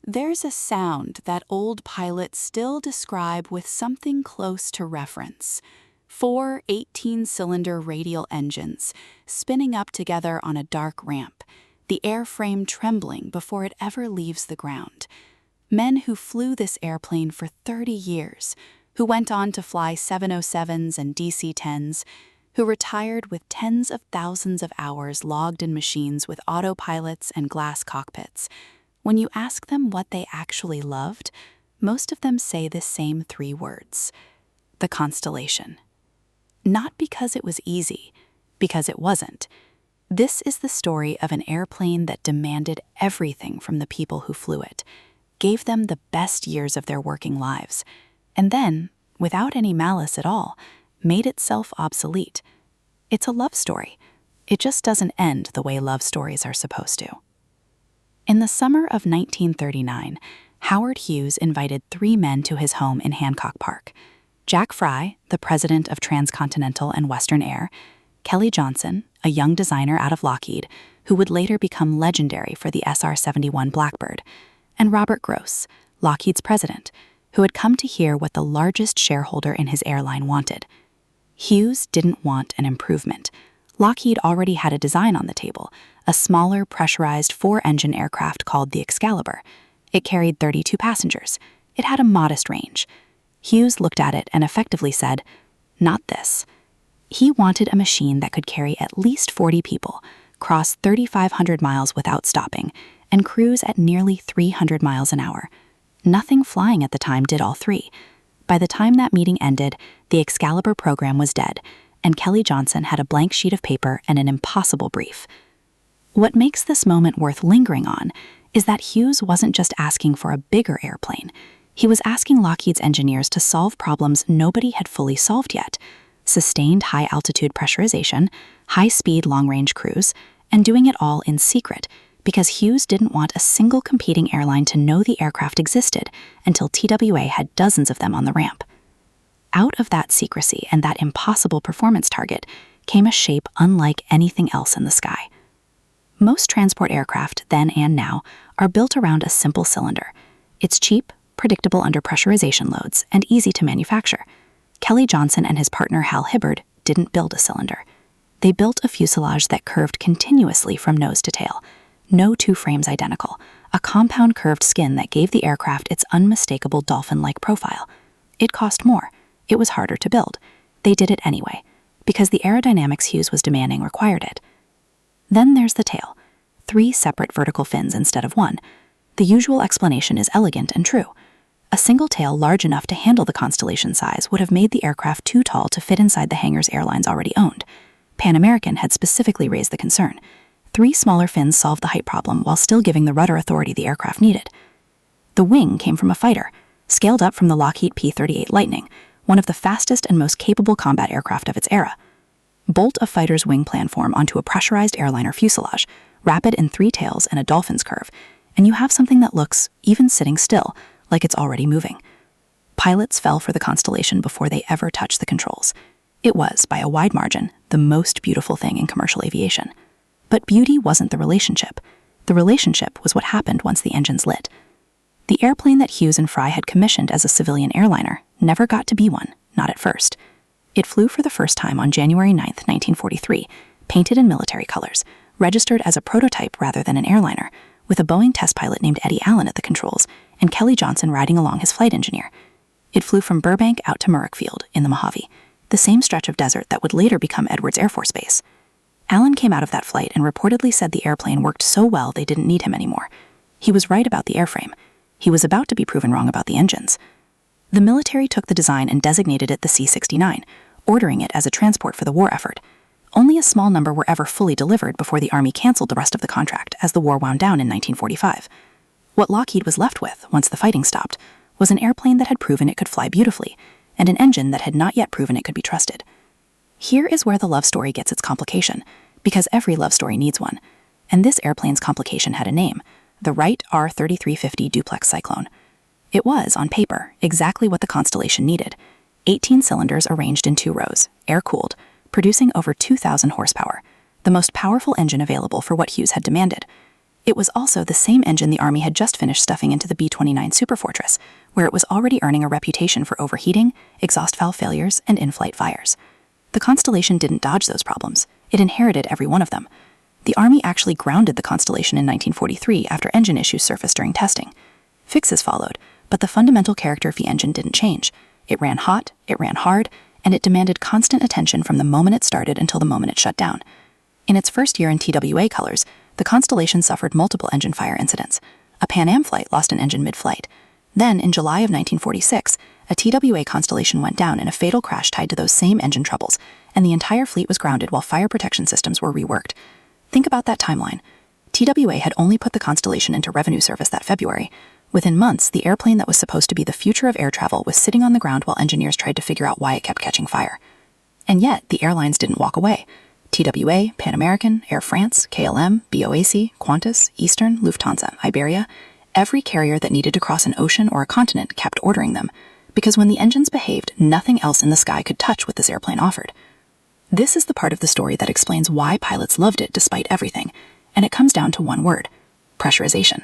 There's a sound that old pilots still describe with something close to reference. Four 18-cylinder radial engines spinning up together on a dark ramp, the airframe trembling before it ever leaves the ground. Men who flew this airplane for 30 years, who went on to fly 707s and DC-10s, who retired with tens of thousands of hours logged in machines with autopilots and glass cockpits. When you ask them what they actually loved, most of them say the same three words: the Constellation. Not because it was easy, because it wasn't. This is the story of an airplane that demanded everything from the people who flew it, gave them the best years of their working lives, and then, without any malice at all, made itself obsolete. It's a love story. It just doesn't end the way love stories are supposed to. In the summer of 1939, Howard Hughes invited three men to his home in Hancock Park: Jack Fry, the president of Transcontinental and Western Air; Kelly Johnson, a young designer out of Lockheed, who would later become legendary for the SR-71 Blackbird; and Robert Gross, Lockheed's president, who had come to hear what the largest shareholder in his airline wanted. Hughes didn't want an improvement. Lockheed already had a design on the table, a smaller pressurized four-engine aircraft called the Excalibur. It carried 32 passengers. It had a modest range. Hughes looked at it and effectively said, "Not this." He wanted a machine that could carry at least 40 people, cross 3,500 miles without stopping, and cruise at nearly 300 miles an hour. Nothing flying at the time did all three. By the time that meeting ended, the Excalibur program was dead, and Kelly Johnson had a blank sheet of paper and an impossible brief. What makes this moment worth lingering on is that Hughes wasn't just asking for a bigger airplane. He was asking Lockheed's engineers to solve problems nobody had fully solved yet: sustained high-altitude pressurization, high-speed long-range cruise, and doing it all in secret, because Hughes didn't want a single competing airline to know the aircraft existed until TWA had dozens of them on the ramp. Out of that secrecy and that impossible performance target came a shape unlike anything else in the sky. Most transport aircraft, then and now, are built around a simple cylinder. It's cheap, predictable under pressurization loads, and easy to manufacture. Kelly Johnson and his partner Hal Hibbard didn't build a cylinder. They built a fuselage that curved continuously from nose to tail. No two frames identical, a compound curved skin that gave the aircraft its unmistakable dolphin-like profile. It cost more. It was harder to build. They did it anyway, because the aerodynamics Hughes was demanding required it. Then there's the tail. 3 separate vertical fins instead of 1. The usual explanation is elegant and true. A single tail large enough to handle the Constellation size would have made the aircraft too tall to fit inside the hangars airlines already owned. Pan American had specifically raised the concern. 3 smaller fins solved the height problem while still giving the rudder authority the aircraft needed. The wing came from a fighter, scaled up from the Lockheed P-38 Lightning, one of the fastest and most capable combat aircraft of its era. Bolt a fighter's wing planform onto a pressurized airliner fuselage, wrap it in 3 tails and a dolphin's curve, and you have something that looks, even sitting still, like it's already moving. Pilots fell for the Constellation before they ever touched the controls. It was, by a wide margin, the most beautiful thing in commercial aviation. But beauty wasn't the relationship. The relationship was what happened once the engines lit. The airplane that Hughes and Fry had commissioned as a civilian airliner never got to be one, not at first. It flew for the first time on January 9, 1943, painted in military colors, registered as a prototype rather than an airliner, with a Boeing test pilot named Eddie Allen at the controls and Kelly Johnson riding along his flight engineer. It flew from Burbank out to Muroc Field in the Mojave, the same stretch of desert that would later become Edwards Air Force Base. Allen came out of that flight and reportedly said the airplane worked so well they didn't need him anymore. He was right about the airframe. He was about to be proven wrong about the engines. The military took the design and designated it the C-69, ordering it as a transport for the war effort. Only a small number were ever fully delivered before the Army canceled the rest of the contract as the war wound down in 1945. What Lockheed was left with, once the fighting stopped, was an airplane that had proven it could fly beautifully, and an engine that had not yet proven it could be trusted. Here is where the love story gets its complication, because every love story needs one, and this airplane's complication had a name: the Wright R-3350 duplex cyclone. It was, on paper, exactly what the Constellation needed: 18 cylinders arranged in 2 rows, air-cooled, producing over 2,000 horsepower, the most powerful engine available for what Hughes had demanded. It was also the same engine the Army had just finished stuffing into the B-29 Superfortress, where it was already earning a reputation for overheating, exhaust valve failures, and in-flight fires. The Constellation didn't dodge those problems. It inherited every one of them. The Army actually grounded the Constellation in 1943 after engine issues surfaced during testing. Fixes followed, but the fundamental character of the engine didn't change. It ran hot, it ran hard, and it demanded constant attention from the moment it started until the moment it shut down. In its first year in TWA colors, the Constellation suffered multiple engine fire incidents. A Pan Am flight lost an engine mid-flight. Then, in July of 1946, a TWA Constellation went down in a fatal crash tied to those same engine troubles, and the entire fleet was grounded while fire protection systems were reworked. Think about that timeline. TWA had only put the Constellation into revenue service that February. Within months, the airplane that was supposed to be the future of air travel was sitting on the ground while engineers tried to figure out why it kept catching fire. And yet, the airlines didn't walk away. TWA, Pan American, Air France, KLM, BOAC, Qantas, Eastern, Lufthansa, Iberia, every carrier that needed to cross an ocean or a continent kept ordering them, because when the engines behaved, nothing else in the sky could touch what this airplane offered. This is the part of the story that explains why pilots loved it despite everything, and it comes down to one word: pressurization.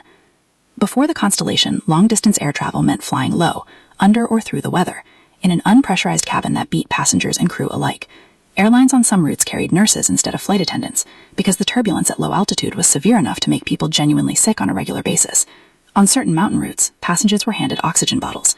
Before the Constellation, long-distance air travel meant flying low, under or through the weather, in an unpressurized cabin that beat passengers and crew alike. Airlines on some routes carried nurses instead of flight attendants, because the turbulence at low altitude was severe enough to make people genuinely sick on a regular basis. On certain mountain routes, passengers were handed oxygen bottles.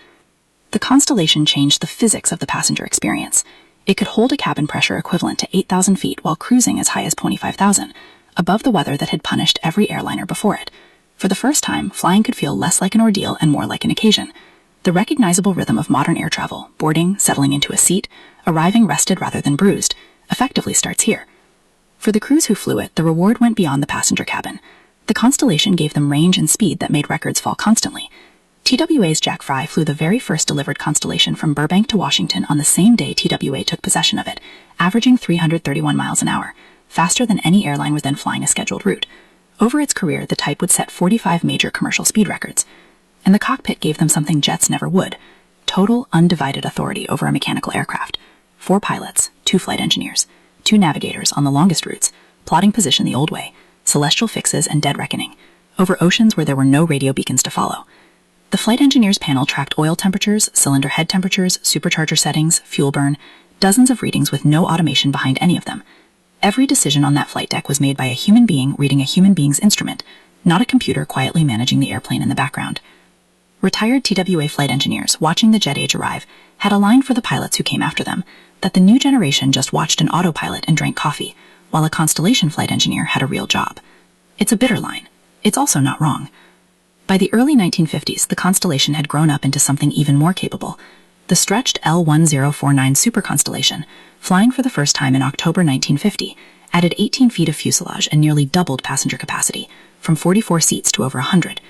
The Constellation changed the physics of the passenger experience. It could hold a cabin pressure equivalent to 8,000 feet while cruising as high as 25,000, above the weather that had punished every airliner before it. For the first time, flying could feel less like an ordeal and more like an occasion. The recognizable rhythm of modern air travel, boarding, settling into a seat, arriving rested rather than bruised, effectively starts here. For the crews who flew it, the reward went beyond the passenger cabin. The Constellation gave them range and speed that made records fall constantly. TWA's Jack Fry flew the very first delivered Constellation from Burbank to Washington on the same day TWA took possession of it, averaging 331 miles an hour, faster than any airline was then flying a scheduled route. Over its career, the type would set 45 major commercial speed records. And the cockpit gave them something jets never would: total, undivided authority over a mechanical aircraft. 4 pilots, 2 flight engineers, 2 navigators on the longest routes, plotting position the old way, celestial fixes and dead reckoning, over oceans where there were no radio beacons to follow. The flight engineers panel tracked oil temperatures, cylinder head temperatures, supercharger settings, fuel burn, dozens of readings with no automation behind any of them. Every decision on that flight deck was made by a human being reading a human being's instrument, not a computer quietly managing the airplane in the background. Retired TWA flight engineers, watching the jet age arrive, had a line for the pilots who came after them, that the new generation just watched an autopilot and drank coffee, while a Constellation flight engineer had a real job. It's a bitter line. It's also not wrong. By the early 1950s, the Constellation had grown up into something even more capable. The stretched L-1049 Super Constellation, flying for the first time in October 1950, added 18 feet of fuselage and nearly doubled passenger capacity, from 44 seats to over 100.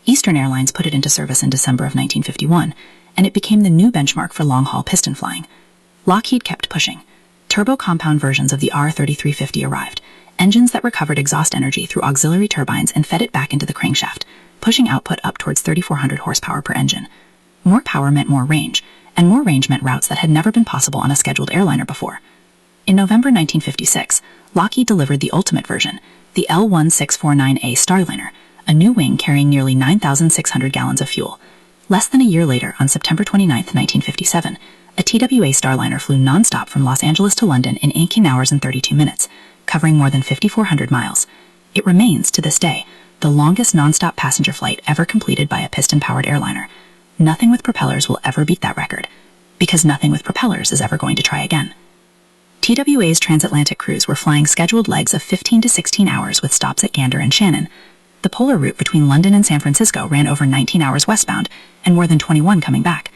Eastern Airlines put it into service in December of 1951, and it became the new benchmark for long-haul piston flying. Lockheed kept pushing. Turbo-compound versions of the R-3350 arrived, engines that recovered exhaust energy through auxiliary turbines and fed it back into the crankshaft, pushing output up towards 3,400 horsepower per engine. More power meant more range, and more range meant routes that had never been possible on a scheduled airliner before. In November 1956, Lockheed delivered the ultimate version, the L-1649A Starliner, a new wing carrying nearly 9,600 gallons of fuel. Less than a year later, on September 29, 1957, a TWA Starliner flew non-stop from Los Angeles to London in 18 hours and 32 minutes, covering more than 5,400 miles. It remains, to this day, the longest non-stop passenger flight ever completed by a piston-powered airliner. Nothing with propellers will ever beat that record, because nothing with propellers is ever going to try again. TWA's transatlantic crews were flying scheduled legs of 15 to 16 hours with stops at Gander and Shannon. The polar route between London and San Francisco ran over 19 hours westbound and more than 21 coming back.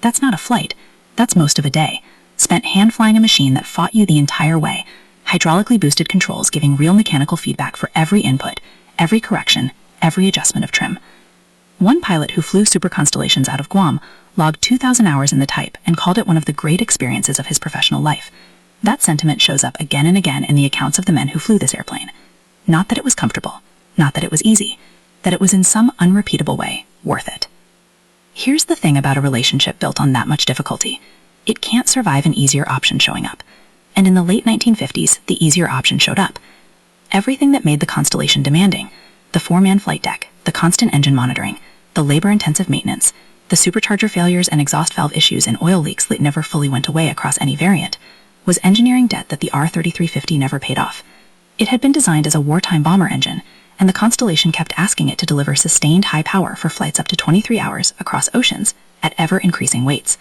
That's not a flight. That's most of a day, spent hand-flying a machine that fought you the entire way, hydraulically boosted controls giving real mechanical feedback for every input, every correction, every adjustment of trim. One pilot who flew Super Constellations out of Guam logged 2,000 hours in the type and called it one of the great experiences of his professional life. That sentiment shows up again and again in the accounts of the men who flew this airplane. Not that it was comfortable, not that it was easy, that it was in some unrepeatable way worth it. Here's the thing about a relationship built on that much difficulty. It can't survive an easier option showing up. And in the late 1950s, the easier option showed up. Everything that made the Constellation demanding, the The four-man flight deck, the constant engine monitoring, the labor-intensive maintenance, the supercharger failures and exhaust valve issues and oil leaks that never fully went away across any variant, was engineering debt that the R-3350 never paid off. It had been designed as a wartime bomber engine, and the Constellation kept asking it to deliver sustained high power for flights up to 23 hours across oceans at ever-increasing weights.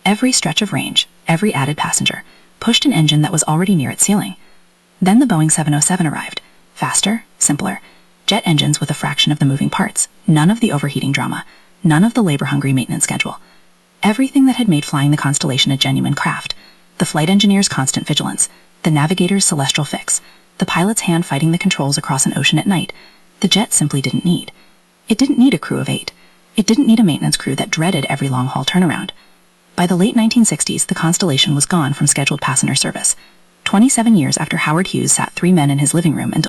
Every stretch of range, every added passenger, pushed an engine that was already near its ceiling. Then the Boeing 707 arrived. Faster, simpler, jet engines with a fraction of the moving parts, none of the overheating drama, none of the labor-hungry maintenance schedule. Everything that had made flying the Constellation a genuine craft. The flight engineer's constant vigilance, the navigator's celestial fix, the pilot's hand fighting the controls across an ocean at night, the jet simply didn't need. It didn't need a crew of 8. It didn't need a maintenance crew that dreaded every long-haul turnaround. By the late 1960s, the Constellation was gone from scheduled passenger service. 27 years after Howard Hughes sat 3 men in his living room and